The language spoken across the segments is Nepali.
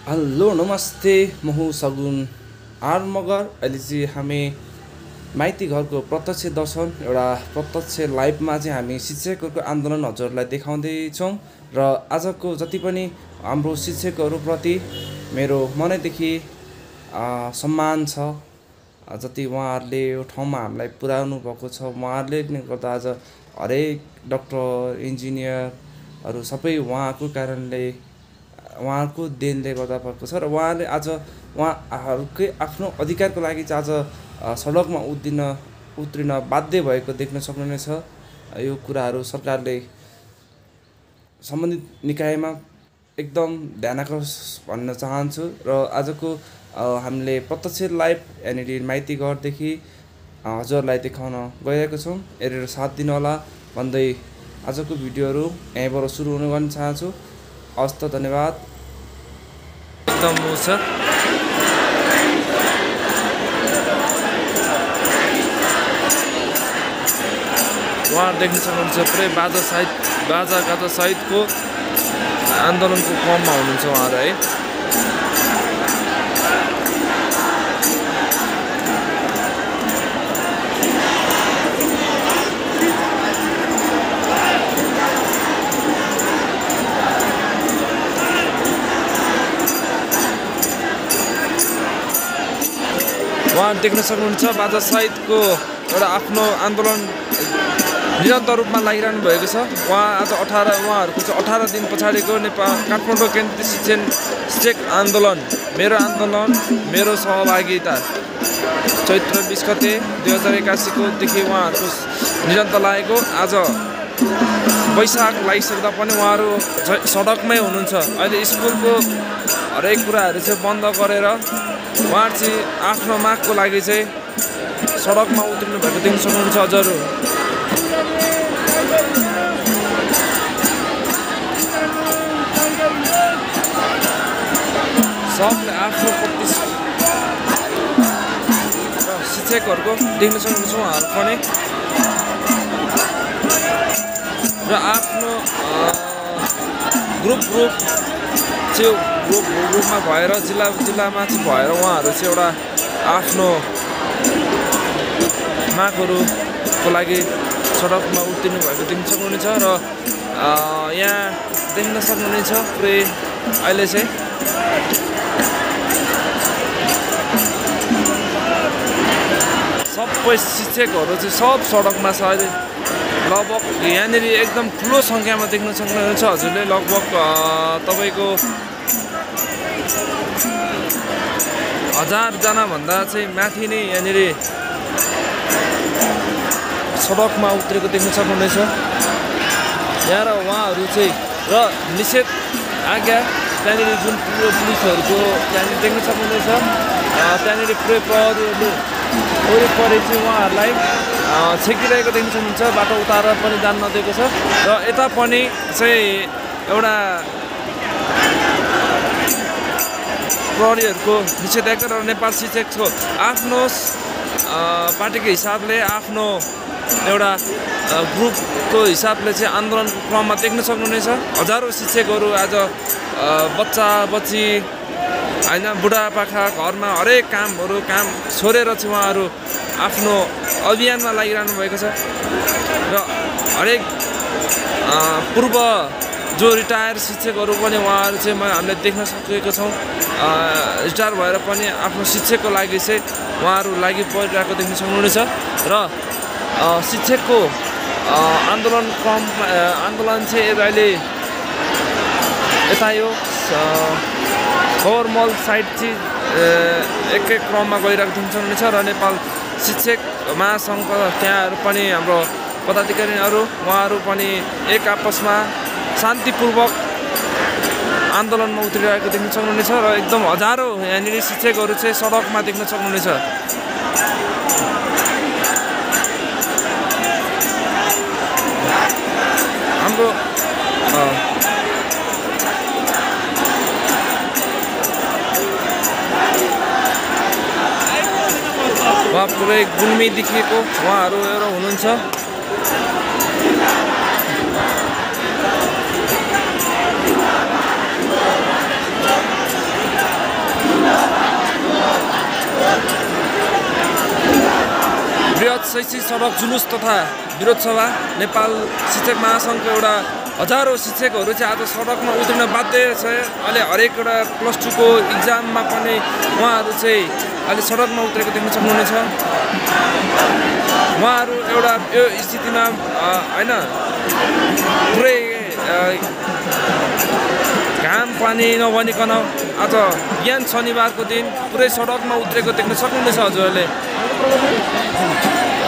हेलो नमस्ते म हुँ सगुन आर मगर अहिले चाहिँ हामी माइती घरको प्रत्यक्ष दर्शन एउटा प्रत्यक्ष लाइभमा चाहिँ हामी शिक्षकहरूको आन्दोलन हजुरलाई देखाउँदैछौँ र आजको जति पनि हाम्रो शिक्षकहरूप्रति मेरो मनैदेखि सम्मान छ। जति उहाँहरूले यो ठाउँमा हामीलाई पुर्याउनु भएको छ उहाँहरूले नै गर्दा आज हरेक डक्टर इन्जिनियरहरू सबै उहाँको कारणले उहाँको देनले गर्दा भएको छ र उहाँले आज उहाँहरूकै आफ्नो अधिकारको लागि चाहिँ आज सडकमा उत्रिन बाध्य भएको देख्न सक्नुहुनेछ। यो कुराहरू सरकारले सम्बन्धित निकायमा एकदम ध्यान आकर्ष भन्न चाहन्छु र आजको हामीले प्रत्यक्ष लाइभ यहाँनिर माइती घरदेखि हजुरलाई देखाउन गइरहेको छौँ। हेरेर साथ दिनुहोला भन्दै आजको भिडियोहरू यहीँबाट सुरु हुन गर्न चाहन्छु। हस् त धन्यवाद। एकदम छ उहाँहरू देख्न सक्नुहुन्छ पुरै बाजा गाजा सहितको आन्दोलनको क्रममा हुनुहुन्छ उहाँहरू है। उहाँहरू देख्न सक्नुहुन्छ बाजा सहितको एउटा आफ्नो आन्दोलन निरन्तर रूपमा लागिरहनु भएको छ। उहाँहरूको चाहिँ 18 दिन पछाडिको नेपाल काठमाडौँ केन्द्रीय शिक्षक आन्दोलन मेरो सहभागिता चैत्र 20 गते 2081 को देखि उहाँहरूको निरन्तर लागेको आज वैशाख लागिसक्दा पनि उहाँहरू सडकमै हुनुहुन्छ। अहिले स्कुलको हरेक कुराहरू चाहिँ बन्द गरेर उहाँहरू चाहिँ आफ्नो मागको लागि चाहिँ सडकमा उत्रिनु भएको देख्न सक्नुहुन्छ हजुरहरू। सबले आफ्नो शिक्षकहरूको देख्न सक्नुहुन्छ उहाँहरू पनि र आफ्नो ग्रुपमा भएर जिल्लामा चाहिँ भएर उहाँहरू चाहिँ एउटा आफ्नो मागहरूको लागि सडकमा उत्रिनु भएको देख्न सक्नुहुनेछ र यहाँ देख्न सक्नुहुनेछ पुरै अहिले चाहिँ सबै शिक्षकहरू चाहिँ सब सडकमा छ। अहिले लगभग यहाँनिर एकदम ठुलो सङ्ख्यामा देख्न सक्नुहुन्छ हजुरले लगभग तपाईँको 1000 जनाभन्दा चाहिँ माथि नै यहाँनिर सडकमा उत्रेको देख्न सक्नुहुनेछ। यहाँ र उहाँहरू चाहिँ र निषेध आज्ञा त्यहाँनिर जुन पुलिसहरूको त्यहाँनिर देख्न सक्नुहुनेछ। त्यहाँनिर पुरै प्रहरीहरूले वरिपरि चाहिँ उहाँहरूलाई छेकिरहेको देख्न सक्नुहुन्छ। बाटो उतारेर पनि जान नदिएको छ र यता पनि चाहिँ एउटा प्रहरीहरूको निषेधाज्ञा र नेपाल शिक्षकको आफ्नो पार्टीको हिसाबले आफ्नो एउटा ग्रुपको हिसाबले चाहिँ आन्दोलनको क्रममा देख्न सक्नुहुनेछ। हजारौँ शिक्षकहरू आज बच्चा बच्ची होइन बुढापाका घरमा हरेक काम छोडेर चाहिँ उहाँहरू आफ्नो अभियानमा लागिरहनु भएको छ र हरेक पूर्व जो रिटायर शिक्षकहरू पनि उहाँहरू चाहिँ हामीले देख्न सकेको छौँ। रिटायर भएर पनि आफ्नो शिक्षकको लागि चाहिँ उहाँहरू लागि परिरहेको देख्न सक्नुहुनेछ र शिक्षकको आन्दोलन चाहिँ अहिले यता यो गौरमल साइड चाहिँ एकै क्रममा गइरहेको देख्न सक्नुहुनेछ र नेपाल शिक्षक महासङ्घ त्यहाँहरू पनि हाम्रो पदाधिकारीहरू उहाँहरू पनि एक आपसमा शान्तिपूर्वक आन्दोलनमा उत्रिरहेको देख्न सक्नुहुनेछ र एकदम हजारौँ यहाँनिर शिक्षकहरू चाहिँ सडकमा देख्न सक्नुहुनेछ। हाम्रो उहाँ पुरै गुल्मीदेखिको उहाँहरू एउटा हुनुहुन्छ। शैक्षिक सडक जुलुस तथा विरोध सभा नेपाल शिक्षक महासङ्घको एउटा हजारौँ शिक्षकहरू चाहिँ आज सडकमा उत्रिन बाध्य छ। अहिले हरेक एउटा +2 को इक्जाममा पनि उहाँहरू चाहिँ अहिले सडकमा उत्रेको देख्न सक्नुहुनेछ। उहाँहरू एउटा यो स्थितिमा हैन पुरै घाम पानी नभनिकन आज बिहान शनिबारको दिन पुरै सडकमा उत्रेको देख्न सक्नुहुनेछ हजुरहरूले।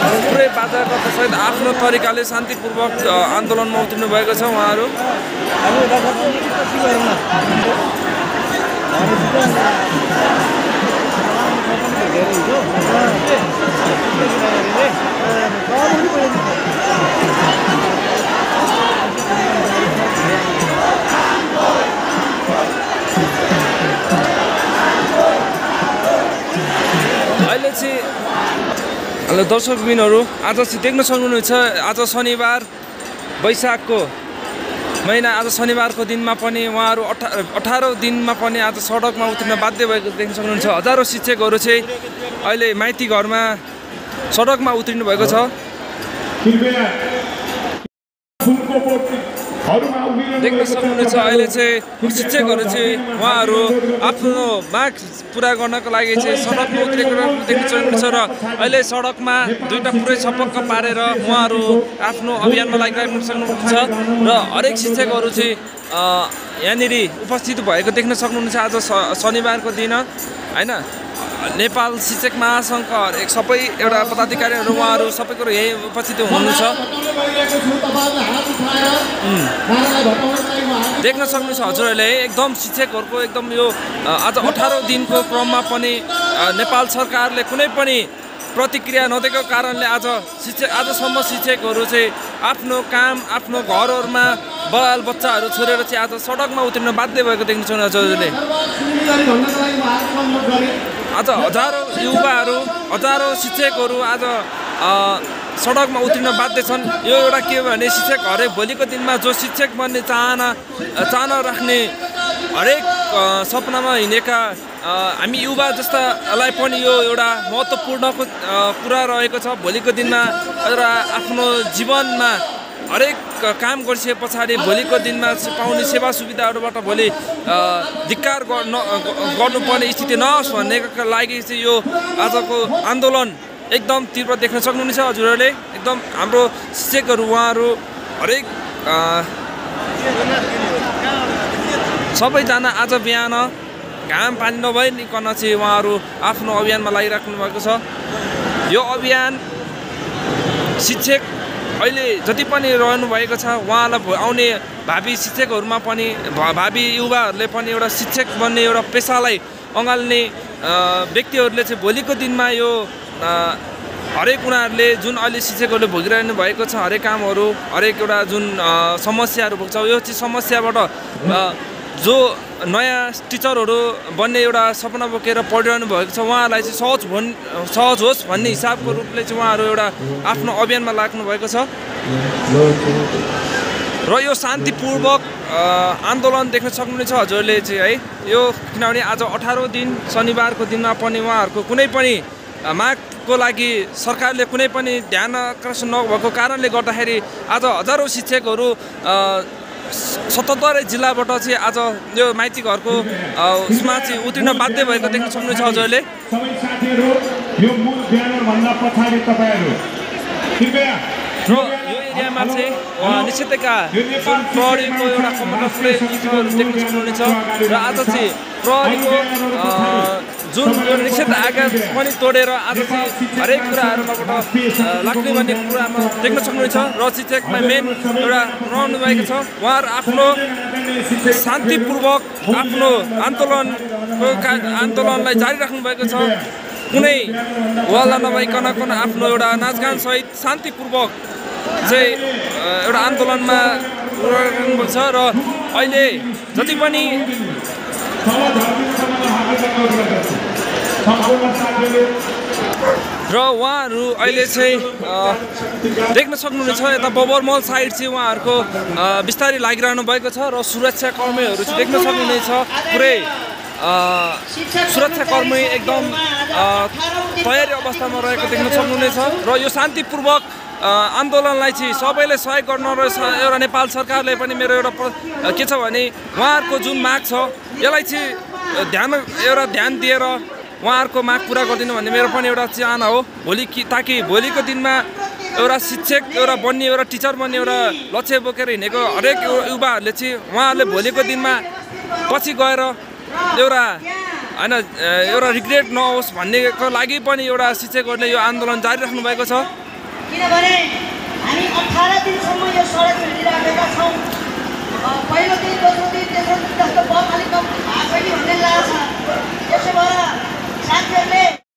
पुरै बाजारका सहित आफ्नो तरिकाले शान्तिपूर्वक आन्दोलनमा उत्रिनु भएको छ उहाँहरू। अहिले चाहिँ हेलो दर्शकबिनहरू, आज चाहिँ देख्न सक्नुहुनेछ आज शनिबार वैशाखको महिना, आज शनिबारको दिनमा पनि उहाँहरू 18 दिनमा पनि आज सडकमा उत्रिन बाध्य भएको देख्न सक्नुहुन्छ। हजारौँ शिक्षकहरू चाहिँ अहिले माइती घरमा सडकमा उत्रिनु भएको छ। देख्न सक्नुहुनेछ अहिले चाहिँ शिक्षकहरू चाहिँ उहाँहरू आफ्नो माग पुरा गर्नको लागि चाहिँ सडकमा उत्रेको देख्न सक्नुहुनेछ र अहिले सडकमा दुईटा पुरै छपक्क पारेर उहाँहरू आफ्नो अभियानमा लागिरहेको सक्नुहुन्छ र हरेक शिक्षकहरू चाहिँ यहाँनिर उपस्थित भएको देख्न सक्नुहुन्छ। आज शनिबारको दिन हैन नेपाल शिक्षक महासङ्घका हरेक सबै एउटा पदाधिकारीहरू उहाँहरू सबै कुरो यही उपस्थित हुनुहुन्छ। देख्न सक्नुहुन्छ हजुरहरूले एकदम शिक्षकहरूको एकदम यो आज 18 दिनको क्रममा पनि नेपाल सरकारले कुनै पनि प्रतिक्रिया नदिएको कारणले आजसम्म शिक्षकहरू चाहिँ आफ्नो काम आफ्नो घरहरूमा बाल बच्चाहरू छोडेर चाहिँ आज सडकमा उत्रिन बाध्य भएको देख्न सक्नुहुन्छ हजुरले। आज हजारौँ युवाहरू हजारौँ शिक्षकहरू आज सडकमा उत्रिन बाध्य छन्। यो एउटा के हो भने शिक्षक हरेक भोलिको दिनमा जो शिक्षक बन्ने चाहना राख्ने हरेक सपनामा हिँडेका हामी युवा जस्तालाई पनि यो एउटा महत्त्वपूर्ण कुरा रहेको छ। भोलिको दिनमा एउटा आफ्नो जीवनमा हरेक काम गरिसके पछाडि भोलिको दिनमा पाउने सेवा सुविधाहरूबाट भोलि धिक्कार गर्नुपर्ने स्थिति नहोस् भन्नेका लागि चाहिँ यो आजको आन्दोलन एकदम तीव्र देख्न सक्नुहुनेछ हजुरहरूले। एकदम हाम्रो शिक्षकहरू उहाँहरू हरेक सबैजना आज बिहान घाम पानी नभइकन चाहिँ उहाँहरू आफ्नो अभियानमा लागिराख्नु भएको छ। यो अभियान शिक्षक अहिले जति पनि रहनु भएको छ उहाँलाई आउने भावी शिक्षकहरूमा पनि भावी युवाहरूले पनि एउटा शिक्षक बन्ने एउटा पेसालाई अँगाल्ने व्यक्तिहरूले चाहिँ भोलिको दिनमा यो हरेक उनीहरूले जुन अहिले शिक्षकहरूले भोगिरहनु भएको छ हरेक कामहरू हरेक एउटा जुन समस्याहरू भोग्छ यो चाहिँ समस्याबाट जो नयाँ टिचरहरू बन्ने एउटा सपना बोकेर पढिरहनु भएको छ उहाँलाई चाहिँ सहज होस् भन्ने हिसाबको रूपले चाहिँ उहाँहरू एउटा आफ्नो अभियानमा लाग्नु भएको छ र यो शान्तिपूर्वक आन्दोलन देख्न सक्नुहुनेछ हजुरले चाहिँ है। यो किनभने आज 18 दिन शनिबारको दिनमा पनि उहाँहरूको कुनै पनि मागको लागि सरकारले कुनै पनि ध्यान आकर्षण नभएको कारणले गर्दाखेरि आज हजारौँ शिक्षकहरू 77 जिल्लाबाट चाहिँ आज यो माइती घरको उसमा चाहिँ उत्रिन बाध्य भएको देख्न सक्नुहुन्छ हजुरले। र यो एरियामा चाहिँ निषेधाज्ञा जुन प्रहरीको एउटा कमान्डरले देख्न सक्नुहुनेछ र आज चाहिँ प्रहरीको जुन यो निषेधाज्ञा पनि तोडेर आज चाहिँ हरेक कुराहरूबाट लाग्ने भन्ने कुरामा देख्न सक्नुहुनेछ र शिक्षकमा मेन एउटा रहनु भएको छ उहाँहरू आफ्नो शान्तिपूर्वक आफ्नो आन्दोलनलाई जारी राख्नु भएको छ। कुनै हल्ला नभइकन आफ्नो एउटा नाचगान सहित शान्तिपूर्वक चाहिँ एउटा आन्दोलनमा रहनुभएको छ र अहिले जति पनि र उहाँहरू अहिले चाहिँ देख्न सक्नुहुनेछ यता बबरमल साइड चाहिँ उहाँहरूको बिस्तारै लागिरहनु भएको छ र सुरक्षाकर्मीहरू चाहिँ देख्न सक्नुहुनेछ पुरै सुरक्षाकर्मी एकदम तयारी अवस्थामा रहेको देख्न सक्नुहुनेछ र यो शान्तिपूर्वक आन्दोलनलाई चाहिँ सबैले सहयोग गर्न र एउटा नेपाल सरकारले पनि मेरो एउटा के छ भने उहाँहरूको जुन माग छ यसलाई चाहिँ ध्यान दिएर उहाँहरूको माग पुरा गरिदिनु भन्ने मेरो पनि एउटा चाहना हो ताकि भोलिको दिनमा एउटा शिक्षक एउटा बन्ने एउटा टिचर बन्ने एउटा लक्ष्य बोकेर हिँडेको हरेक युवाहरूले चाहिँ उहाँहरूले भोलिको दिनमा पछि गएर एउटा होइन एउटा रिग्रेट नहोस् भन्नेको लागि पनि एउटा शिक्षकहरूले यो आन्दोलन जारी राख्नु भएको छ किनभने हामी 18 दिनसम्म यो सडक हिँडिराखेका छौँ पहिलो दिन दोस्रो दिन तेस्रो दिन जस्तो बम अलिक कम भएको भन्ने लाग्छ त्यसो भएर साथीहरूले